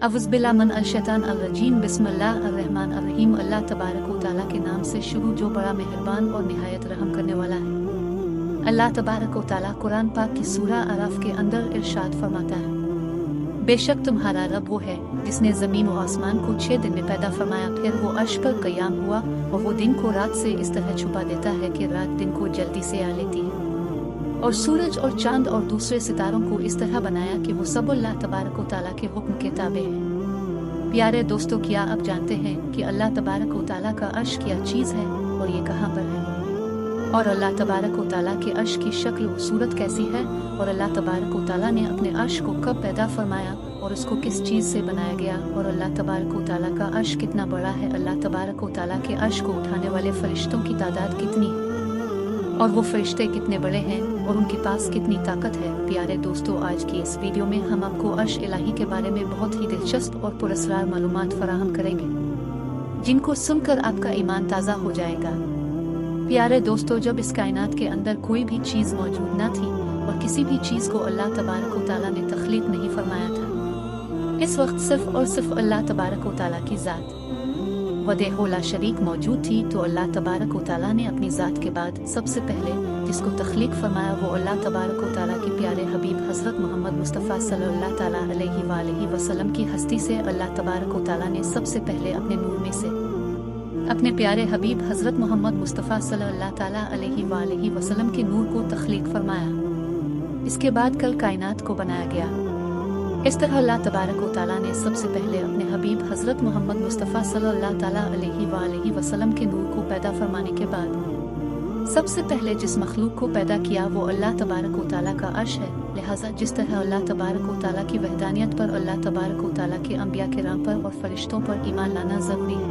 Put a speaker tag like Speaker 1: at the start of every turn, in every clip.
Speaker 1: अवुज़बिल्लाहिमिनश्शैतानिर्रजीम बिस्मिल्लाहिर्रहमानिर्रहीम। अल्लाह तबारक व तआला के नाम से शुरू जो बड़ा मेहरबान और निहायत रहम करने वाला है। अल्लाह तबारक व तआला कुरान पाक की सूरा अराफ के अंदर इरशाद फरमाता है, बेशक तुम्हारा रब वो है जिसने ज़मीन व आसमान को 6 दिन में पैदा फरमाया, फिर वो अर्श पर क़याम हुआ और वो दिन को रात से इस तरह छुपा देता है कि रात दिन को जल्दी से आ लेती है, और सूरज और चांद और दूसरे सितारों को इस तरह बनाया कि वो सब अल्लाह तबारक व तआला के हुक्म के ताबे हैं। प्यारे दोस्तों, क्या आप जानते हैं कि अल्लाह तबारक व तआला का अर्श क्या चीज़ है और ये कहाँ पर है, और अल्लाह तबारक व तआला के अर्श की शक्ल व सूरत कैसी है, और अल्लाह तबारक व तआला ने अपने अर्श को कब पैदा फरमाया और उसको किस चीज़ से बनाया गया, और अल्लाह तबारक व तआला का अर्श कितना बड़ा है, अल्लाह तबारक व तआला के अर्श को उठाने वाले फरिश्तों की तादाद कितनी है, और वो फरिश्ते कितने बड़े हैं और उनके पास कितनी ताकत है। प्यारे दोस्तों, आज की इस वीडियो में हम आपको अर्श इलाही के बारे में बहुत ही दिलचस्प और पुरस्कार मालूमात फराहम करेंगे, जिनको सुनकर आपका ईमान ताज़ा हो जाएगा। प्यारे दोस्तों, जब इस कायनात के अंदर कोई भी चीज़ मौजूद न थी और किसी भी चीज़ को अल्लाह तबारक व तआला ने तख्लीक नहीं फरमाया था, इस वक्त सिर्फ और सिर्फ अल्लाह तबारक व तआला की ज़ात वदेहो ला शरीक मौजूद थी। तो अल्लाह तबारक व तआला ने अपनी ज़ात के बाद सबसे पहले जिसको तख्लीक फरमाया वो अल्लाह तबारक व तआला के प्यारे हबीब हज़रत मोहम्मद मुस्तफ़ा सल्लल्लाहु तआला अलैहि वसल्लम की हस्ती से अल्लाह तबारक व तआला ने सबसे पहले अपने नूर में से अपने प्यारे हबीब हज़रत मोहम्मद मुस्तफ़ा सल्लल्लाहु तआला अलैहि वसल्लम के नूर को तख्लीक फरमाया। इसके बाद कल कायनात को बनाया गया। इस तरह अल्लाह तबारक व तआला ने सबसे पहले अपने हबीब हज़रत मोहम्मद मुस्तफ़ा सल्लल्लाहु तआला अलैहि वसल्लम के नूर को पैदा फरमाने के बाद सबसे पहले जिस मखलूक को पैदा किया वो अल्लाह तबारक व तआला का अर्श है। लिहाजा जिस तरह अल्लाह तबारक व तआला की वहदानियत पर अल्लाह तबारक व तआला के अंबिया किराम पर और फरिश्तों पर ईमान लाना ज़रूरी है,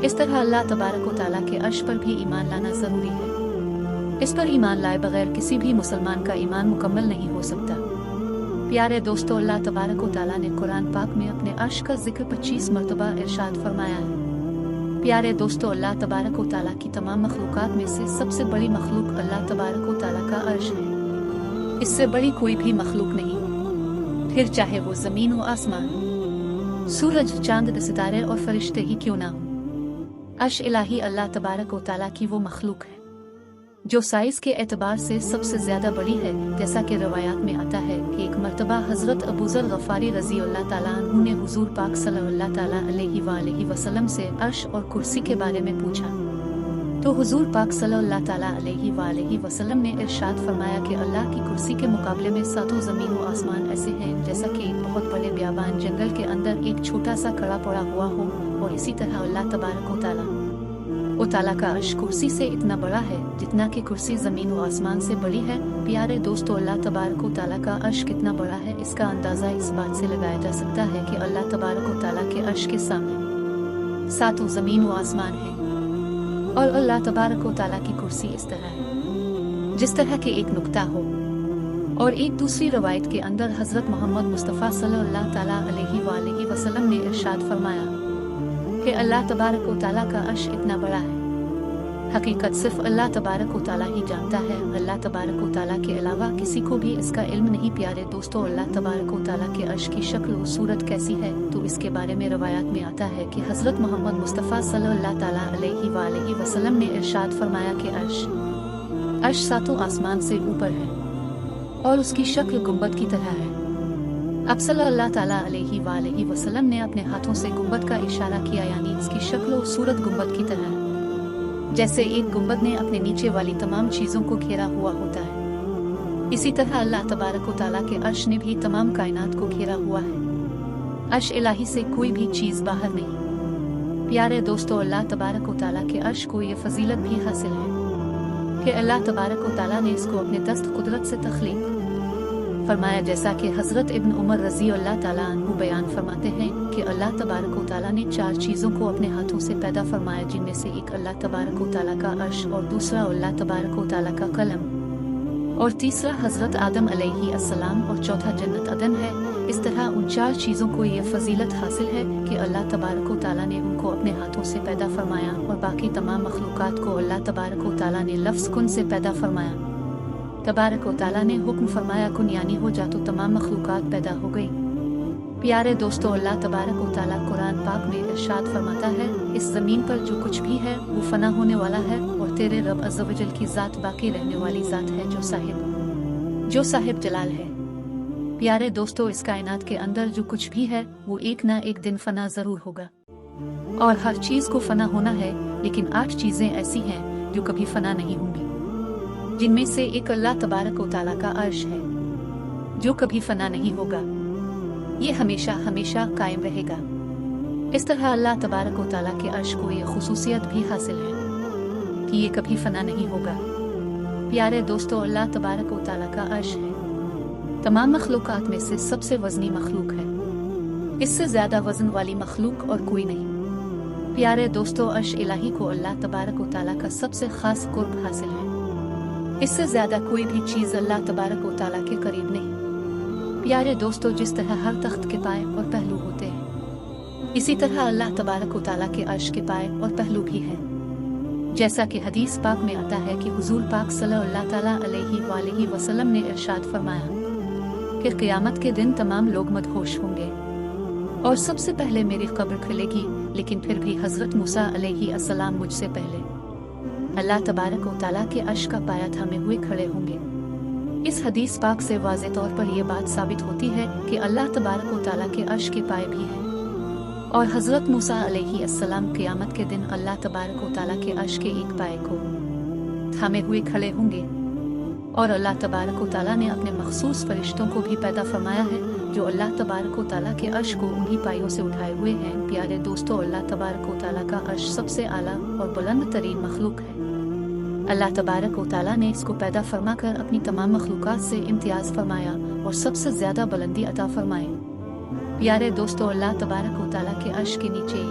Speaker 1: इस तरह अल्लाह तबारक व तआला के अर्श पर भी ईमान लाना ज़रूरी है। इस पर ईमान लाए बगैर किसी भी मुसलमान का ईमान मुकम्मल नहीं हो सकता। प्यारे दोस्तों, अल्लाह तबारक व तआला ने कुरान पाक में अपने अर्श का जिक्र 25 मरतबा इरशाद फरमाया है। प्यारे दोस्तों, अल्लाह तबारक व तआला की तमाम मखलूक़ात में से सबसे बड़ी मखलूक अल्लाह तबारक व तआला का अर्श है। इससे बड़ी कोई भी मखलूक नहीं, फिर चाहे वो ज़मीन व आसमान, सूरज, चांद, सितारे और फरिश्ते ही क्यों ना हो। अर्श इलाही अल्लाह तबारक व तआला की वो मखलूक है जो साइज के एतबार से सबसे ज्यादा बड़ी है। जैसा कि रवायात में आता है कि एक मर्तबा हजरत अबू ज़र गफ़ारी रज़ी अल्लाह ताला अन्हु ने हुजूर पाक सल्लल्लाहु ताला अलैहि वसल्लम से अर्श और कुर्सी के बारे में पूछा, तो हुजूर पाक सल्लल्लाहु ताला अलैहि वसल्लम ने इरशाद फरमाया कि अल्लाह की कुर्सी के मुकाबले में सातों ज़मीन व आसमान ऐसे हैं जैसा कि एक बहुत बड़े बियाबान जंगल के अंदर एक छोटा सा कड़ा पड़ा हुआ हो, और इसी तरह अल्लाह तबारक व तआला का अर्श कुर्सी से इतना बड़ा है जितना कि कुर्सी ज़मीन व आसमान से बड़ी है। प्यारे दोस्तों, अल्लाह तबारक व तआला का अर्श कितना बड़ा है इसका अंदाज़ा इस बात से लगाया जा सकता है कि अल्लाह तबारक व तआला के अर्श के सामने सातों ज़मीन व आसमान है, और अल्लाह तबारक व तआला की कुर्सी इस तरह है जिस तरह के एक नुक्ता हो। और एक दूसरी रवायत के अंदर हज़रत मोहम्मद मुस्तफ़ा सल्लल्लाहु तआला अलैहि वसल्लम ने इरशाद फरमाया कि अल्लाह तबारक व तआला का अर्श इतना बड़ा है। हकीकत सिर्फ अल्लाह तबारक व तआला ही जानता है। अल्लाह तबारक व तआला के अलावा किसी को भी इसका इल्म नहीं। प्यारे दोस्तों, अल्लाह तबारक व तआला के अर्श की शक्ल व सूरत कैसी है, तो इसके बारे में रवायात में आता है कि हज़रत मोहम्मद मुस्तफ़ा सल्लल्लाहु तआला अलैहि वसल्लम ने इरशाद फरमाया कि अर्श सातों आसमान से ऊपर है और उसकी शक्ल गुंबद की तरह है। अब सल्लल्लाहु तआला अलैहि वसल्लम ने अपने हाथों से गुंबद का इशारा किया, यानी इसकी शक्ल और सूरत गुंबद की तरह है, जैसे एक गुंबद ने अपने नीचे वाली तमाम चीज़ों को घेरा हुआ होता है। इसी तरह अल्लाह तबारक व तआला के अर्श ने भी तमाम कायनात को घेरा हुआ है। अर्श इलाही से कोई भी चीज़ बाहर नहीं। प्यारे दोस्तों, अल्लाह तबारक व तआला के अर्श को ये फजीलत भी हासिल है कि अल्लाह तबारक व तआला ने इसको अपने दस्त कुदरत से तख्लीक फरमाया, जैसा कि हज़रत इब्न उमर रज़ी अल्लाह ताला अन्हु बयान फरमाते हैं कि अल्लाह तबारक व तआला ने 4 चीज़ों को अपने हाथों से पैदा फरमाया, जिनमें से एक अल्लाह तबारक व तआला का अर्श, और दूसरा अल्लाह तबारक व तआला का कलम, और तीसरा हज़रत आदम अलैहिस्सलाम, और चौथा जन्नत अदन है। इस तरह उन 4 चीज़ों को ये फजीलत हासिल है कि अल्लाह तबारक व तआला ने उनको अपने हाथों से पैदा फरमाया, और बाकी तमाम मखलूक़ात को अल्लाह तबारक व तआला ने लफ्ज़ कुन से पैदा फरमाया। तबारक व तआला ने हुक्म फरमाया कुन, यानी हो जा, तो तमाम मखलूक़ात पैदा हो गई। प्यारे दोस्तों, अल्लाह तबारक व तआला कुरान पाक में इरशाद फरमाता है, इस ज़मीन पर जो कुछ भी है वो फना होने वाला है और तेरे रब अज़्ज़ व जल की ज़ात बाकी रहने वाली ज़ात है जो साहिब जलाल है। प्यारे दोस्तों, इस कायनात के अंदर जो कुछ भी है वो एक ना एक दिन फना ज़रूर होगा और हर चीज़ को फना होना है, लेकिन 8 चीज़ें ऐसी हैं जो कभी फना नहीं होंगी, जिनमें से एक अल्लाह तबारक व तआला का अर्श है जो कभी फना नहीं होगा, ये हमेशा हमेशा कायम रहेगा। इस तरह अल्लाह तबारक व तआला के अर्श को ये खुसूसियत भी हासिल है कि ये कभी फना नहीं होगा। प्यारे दोस्तों, अल्लाह तबारक व तआला का अर्श है तमाम मखलूक़ात में से सबसे वज़नी मखलूक है, इससे ज़्यादा वज़न वाली मखलूक और कोई नहीं। प्यारे दोस्तों, अर्श इलाही को अल्लाह तबारक व तआला का सबसे ख़ास कुर्ब हासिल है, इससे ज़्यादा कोई भी चीज़ अल्लाह तबारक व तआला के करीब नहीं। प्यारे दोस्तों, जिस तरह हर तख्त के पाए और पहलू होते हैं, इसी तरह अल्लाह तबारक व तआला के अर्श के पाए और पहलू भी हैं। जैसा कि हदीस पाक में आता है कि हुजूर पाक सल्लल्लाहु ताला अलैहि वसल्लम ने इरशाद फरमाया कि क़यामत के दिन तमाम लोग मदहोश होंगे और सबसे पहले मेरी कब्र खुलेगी, लेकिन फिर भी हज़रत मूसा अलैहिस्सलाम मुझसे पहले अल्लाह तबारक व तआला के अर्श का पाया थामे हुए खड़े होंगे। इस हदीस पाक से वाज़ेह तौर पर यह बात साबित होती है कि अल्लाह तबारक व तआला के अर्श के पाए भी हैं और हज़रत मूसा अलैहिस्सलाम क़यामत के दिन अल्लाह तबारक व तआला के अर्श के एक पाए को थामे हुए खड़े होंगे और अल्लाह तबारक व तआला ने अपने मखसूस फरिश्तों को भी पैदा फरमाया है जो अल्लाह तबारक व तआला के अर्श को उन्हीं पायों से उठाए हुए हैं। प्यारे दोस्तों, अल्लाह तबारक व तआला का अर्श सबसे आला और बुलंद तरीन मखलूक है। अल्लाह तबारक व तआला ने इसको पैदा फरमाकर अपनी तमाम मखलूक़ात से इम्तियाज़ फरमाया और सबसे ज़्यादा बुलंदी अता फरमाए। प्यारे दोस्तों, अल्लाह तबारक व तआला के अर्श के नीचे